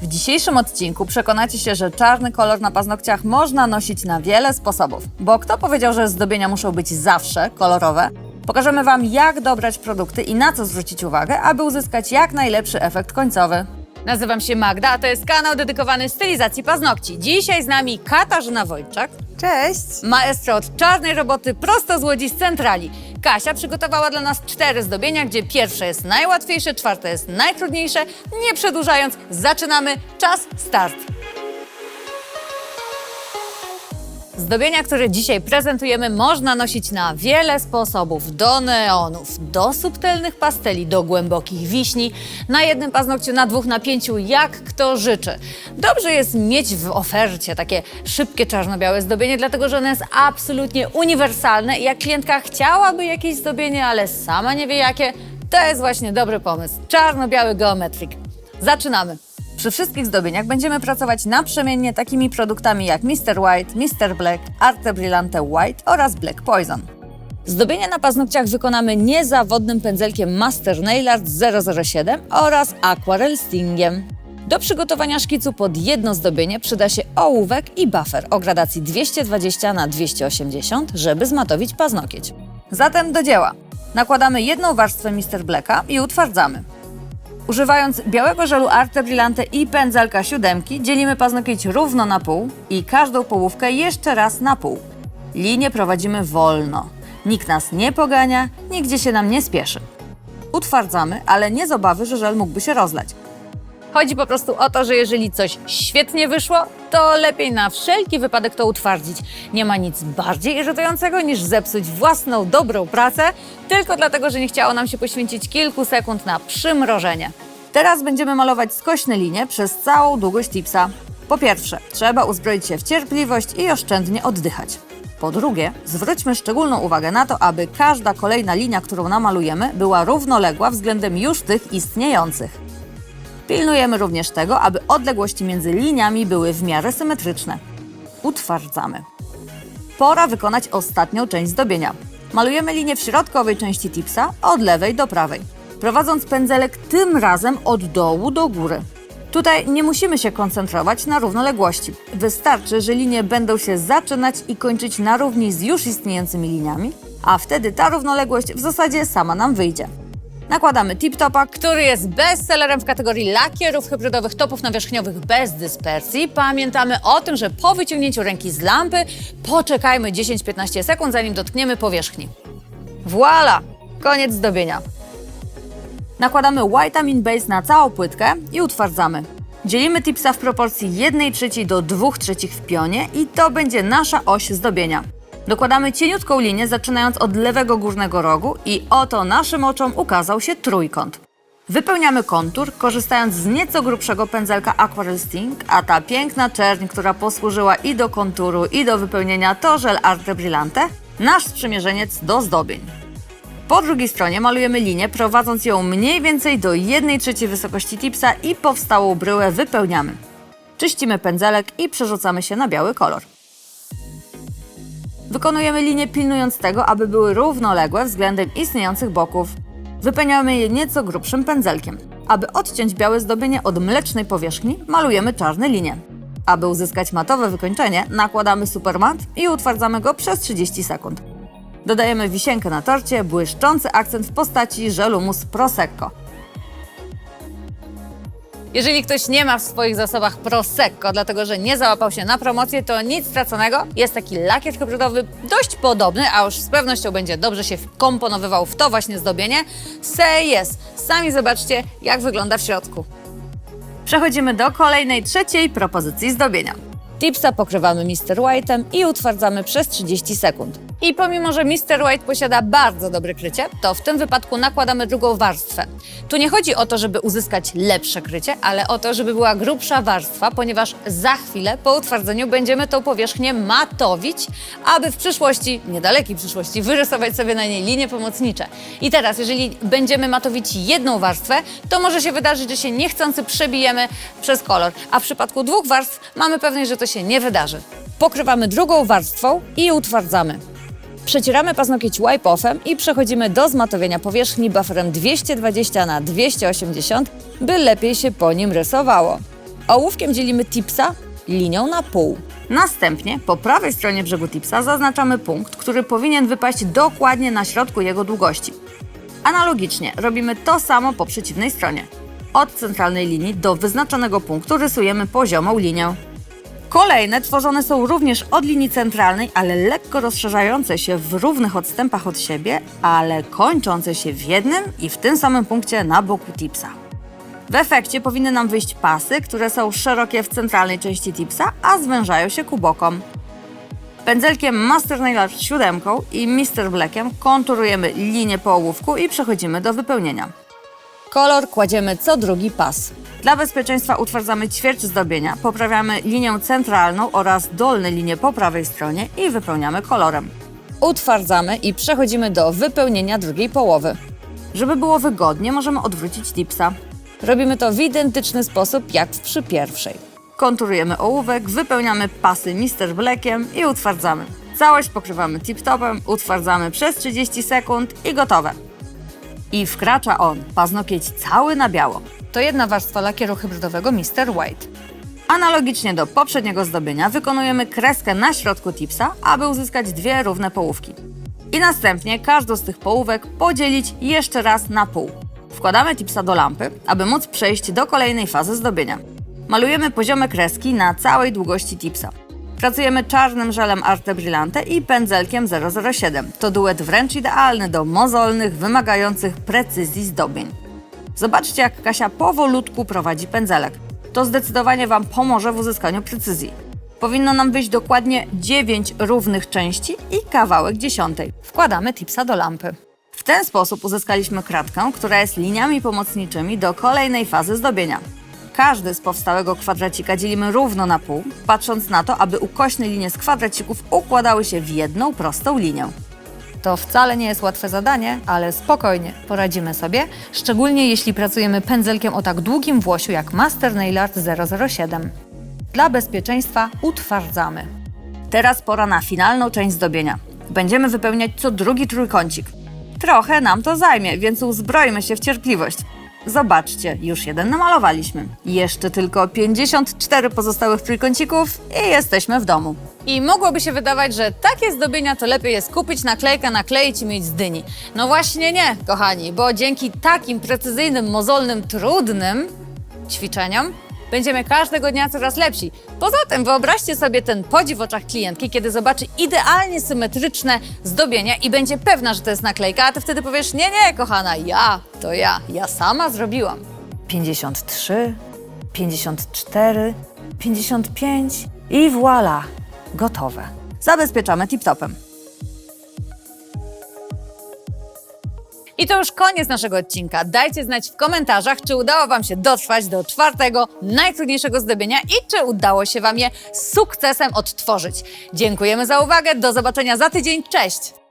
W dzisiejszym odcinku przekonacie się, że czarny kolor na paznokciach można nosić na wiele sposobów. Bo kto powiedział, że zdobienia muszą być zawsze kolorowe? Pokażemy Wam, jak dobrać produkty i na co zwrócić uwagę, aby uzyskać jak najlepszy efekt końcowy. Nazywam się Magda, a to jest kanał dedykowany stylizacji paznokci. Dzisiaj z nami Katarzyna Wojczak. Cześć! Maestro od czarnej roboty prosto z Łodzi z centrali. Kasia przygotowała dla nas 4 zdobienia, gdzie pierwsze jest najłatwiejsze, czwarte jest najtrudniejsze. Nie przedłużając, zaczynamy. Czas, start! Zdobienia, które dzisiaj prezentujemy, można nosić na wiele sposobów. Do neonów, do subtelnych pasteli, do głębokich wiśni, na jednym paznokciu, na 2, na 5, jak kto życzy. Dobrze jest mieć w ofercie takie szybkie czarno-białe zdobienie, dlatego że ono jest absolutnie uniwersalne i jak klientka chciałaby jakieś zdobienie, ale sama nie wie jakie, to jest właśnie dobry pomysł. Czarno-biały geometrik. Zaczynamy! Przy wszystkich zdobieniach będziemy pracować naprzemiennie takimi produktami jak Mr. White, Mr. Black, Arte Brillante White oraz Black Poison. Zdobienia na paznokciach wykonamy niezawodnym pędzelkiem Master Nail Art 007 oraz Aquarel Stingiem. Do przygotowania szkicu pod jedno zdobienie przyda się ołówek i buffer o gradacji 220×280, żeby zmatowić paznokieć. Zatem do dzieła! Nakładamy jedną warstwę Mr. Blacka i utwardzamy. Używając białego żelu Arte Brillante i pędzelka 7, dzielimy paznokieć równo na pół i każdą połówkę jeszcze raz na pół. Linię prowadzimy wolno. Nikt nas nie pogania, nigdzie się nam nie spieszy. Utwardzamy, ale nie z obawy, że żel mógłby się rozlać. Chodzi po prostu o to, że jeżeli coś świetnie wyszło, to lepiej na wszelki wypadek to utwardzić. Nie ma nic bardziej irytującego niż zepsuć własną dobrą pracę, tylko dlatego, że nie chciało nam się poświęcić kilku sekund na przymrożenie. Teraz będziemy malować skośne linie przez całą długość tipsa. Po pierwsze, trzeba uzbroić się w cierpliwość i oszczędnie oddychać. Po drugie, zwróćmy szczególną uwagę na to, aby każda kolejna linia, którą namalujemy, była równoległa względem już tych istniejących. Pilnujemy również tego, aby odległości między liniami były w miarę symetryczne. Utwardzamy. Pora wykonać ostatnią część zdobienia. Malujemy linię w środkowej części tipsa od lewej do prawej, prowadząc pędzelek tym razem od dołu do góry. Tutaj nie musimy się koncentrować na równoległości. Wystarczy, że linie będą się zaczynać i kończyć na równi z już istniejącymi liniami, a wtedy ta równoległość w zasadzie sama nam wyjdzie. Nakładamy Tip Topa, który jest bestsellerem w kategorii lakierów hybrydowych, topów nawierzchniowych bez dyspersji. Pamiętamy o tym, że po wyciągnięciu ręki z lampy poczekajmy 10-15 sekund, zanim dotkniemy powierzchni. Voilà! Koniec zdobienia. Nakładamy Whiteamin Base na całą płytkę i utwardzamy. Dzielimy tipsa w proporcji 1/3 do 2/3 w pionie i to będzie nasza oś zdobienia. Dokładamy cieniutką linię, zaczynając od lewego górnego rogu i oto naszym oczom ukazał się trójkąt. Wypełniamy kontur, korzystając z nieco grubszego pędzelka Aquarel Sting, a ta piękna czerń, która posłużyła i do konturu, i do wypełnienia, to żel Arte Brillante, nasz sprzymierzeniec do zdobień. Po drugiej stronie malujemy linię, prowadząc ją mniej więcej do 1/3 wysokości tipsa i powstałą bryłę wypełniamy. Czyścimy pędzelek i przerzucamy się na biały kolor. Wykonujemy linię pilnując tego, aby były równoległe względem istniejących boków. Wypełniamy je nieco grubszym pędzelkiem. Aby odciąć białe zdobienie od mlecznej powierzchni, malujemy czarne linie. Aby uzyskać matowe wykończenie, nakładamy supermat i utwardzamy go przez 30 sekund. Dodajemy wisienkę na torcie, błyszczący akcent w postaci żelu mousse Prosecco. Jeżeli ktoś nie ma w swoich zasobach Prosecco, dlatego że nie załapał się na promocję, to nic straconego. Jest taki lakier hybrydowy, dość podobny, a już z pewnością będzie dobrze się wkomponowywał w to właśnie zdobienie. Say yes! Sami zobaczcie, jak wygląda w środku. Przechodzimy do kolejnej, trzeciej propozycji zdobienia. Tipsa pokrywamy Mr. White'em i utwardzamy przez 30 sekund. I pomimo, że Mr. White posiada bardzo dobre krycie, to w tym wypadku nakładamy drugą warstwę. Tu nie chodzi o to, żeby uzyskać lepsze krycie, ale o to, żeby była grubsza warstwa, ponieważ za chwilę po utwardzeniu będziemy tą powierzchnię matowić, aby w przyszłości, niedalekiej przyszłości, wyrysować sobie na niej linie pomocnicze. I teraz, jeżeli będziemy matowić jedną warstwę, to może się wydarzyć, że się niechcący przebijemy przez kolor, a w przypadku 2 warstw mamy pewność, że to się nie wydarzy. Pokrywamy drugą warstwą i utwardzamy. Przecieramy paznokieć wipe-offem i przechodzimy do zmatowienia powierzchni bufferem 220×280, by lepiej się po nim rysowało. Ołówkiem dzielimy tipsa linią na pół. Następnie po prawej stronie brzegu tipsa zaznaczamy punkt, który powinien wypaść dokładnie na środku jego długości. Analogicznie robimy to samo po przeciwnej stronie. Od centralnej linii do wyznaczonego punktu rysujemy poziomą linię. Kolejne tworzone są również od linii centralnej, ale lekko rozszerzające się w równych odstępach od siebie, ale kończące się w jednym i w tym samym punkcie na boku tipsa. W efekcie powinny nam wyjść pasy, które są szerokie w centralnej części tipsa, a zwężają się ku bokom. Pędzelkiem Master Nail Art 7 i Mr. Blackiem konturujemy linię po ołówku i przechodzimy do wypełnienia. Kolor kładziemy co drugi pas. Dla bezpieczeństwa utwardzamy ćwierć zdobienia, poprawiamy linię centralną oraz dolne linie po prawej stronie i wypełniamy kolorem. Utwardzamy i przechodzimy do wypełnienia drugiej połowy. Żeby było wygodnie, możemy odwrócić tipsa. Robimy to w identyczny sposób jak przy pierwszej. Konturujemy ołówek, wypełniamy pasy Mr. Blackiem i utwardzamy. Całość pokrywamy tip-topem, utwardzamy przez 30 sekund i gotowe. I wkracza on, paznokieć cały na biało. To jedna warstwa lakieru hybrydowego Mr. White. Analogicznie do poprzedniego zdobienia wykonujemy kreskę na środku tipsa, aby uzyskać dwie równe połówki. I następnie każdą z tych połówek podzielić jeszcze raz na pół. Wkładamy tipsa do lampy, aby móc przejść do kolejnej fazy zdobienia. Malujemy poziome kreski na całej długości tipsa. Pracujemy czarnym żelem Arte Brillante i pędzelkiem 007. To duet wręcz idealny do mozolnych, wymagających precyzji zdobień. Zobaczcie, jak Kasia powolutku prowadzi pędzelek. To zdecydowanie Wam pomoże w uzyskaniu precyzji. Powinno nam wyjść dokładnie 9 równych części i kawałek 10. Wkładamy tipsa do lampy. W ten sposób uzyskaliśmy kratkę, która jest liniami pomocniczymi do kolejnej fazy zdobienia. Każdy z powstałego kwadracika dzielimy równo na pół, patrząc na to, aby ukośne linie z kwadracików układały się w jedną prostą linię. To wcale nie jest łatwe zadanie, ale spokojnie poradzimy sobie, szczególnie jeśli pracujemy pędzelkiem o tak długim włosiu jak Master Nail Art 007. Dla bezpieczeństwa utwardzamy. Teraz pora na finalną część zdobienia. Będziemy wypełniać co drugi trójkącik. Trochę nam to zajmie, więc uzbrojmy się w cierpliwość. Zobaczcie, już jeden namalowaliśmy. Jeszcze tylko 54 pozostałych trójkącików i jesteśmy w domu. I mogłoby się wydawać, że takie zdobienia to lepiej jest kupić naklejkę, nakleić i mieć z dyni. No właśnie nie, kochani, bo dzięki takim precyzyjnym, mozolnym, trudnym ćwiczeniom będziemy każdego dnia coraz lepsi. Poza tym wyobraźcie sobie ten podziw w oczach klientki, kiedy zobaczy idealnie symetryczne zdobienia i będzie pewna, że to jest naklejka, a ty wtedy powiesz, nie, kochana, ja sama zrobiłam. 53, 54, 55 i voilà, gotowe. Zabezpieczamy tip-topem. I to już koniec naszego odcinka. Dajcie znać w komentarzach, czy udało Wam się dotrwać do czwartego, najtrudniejszego zdobienia i czy udało się Wam je z sukcesem odtworzyć. Dziękujemy za uwagę, do zobaczenia za tydzień, cześć!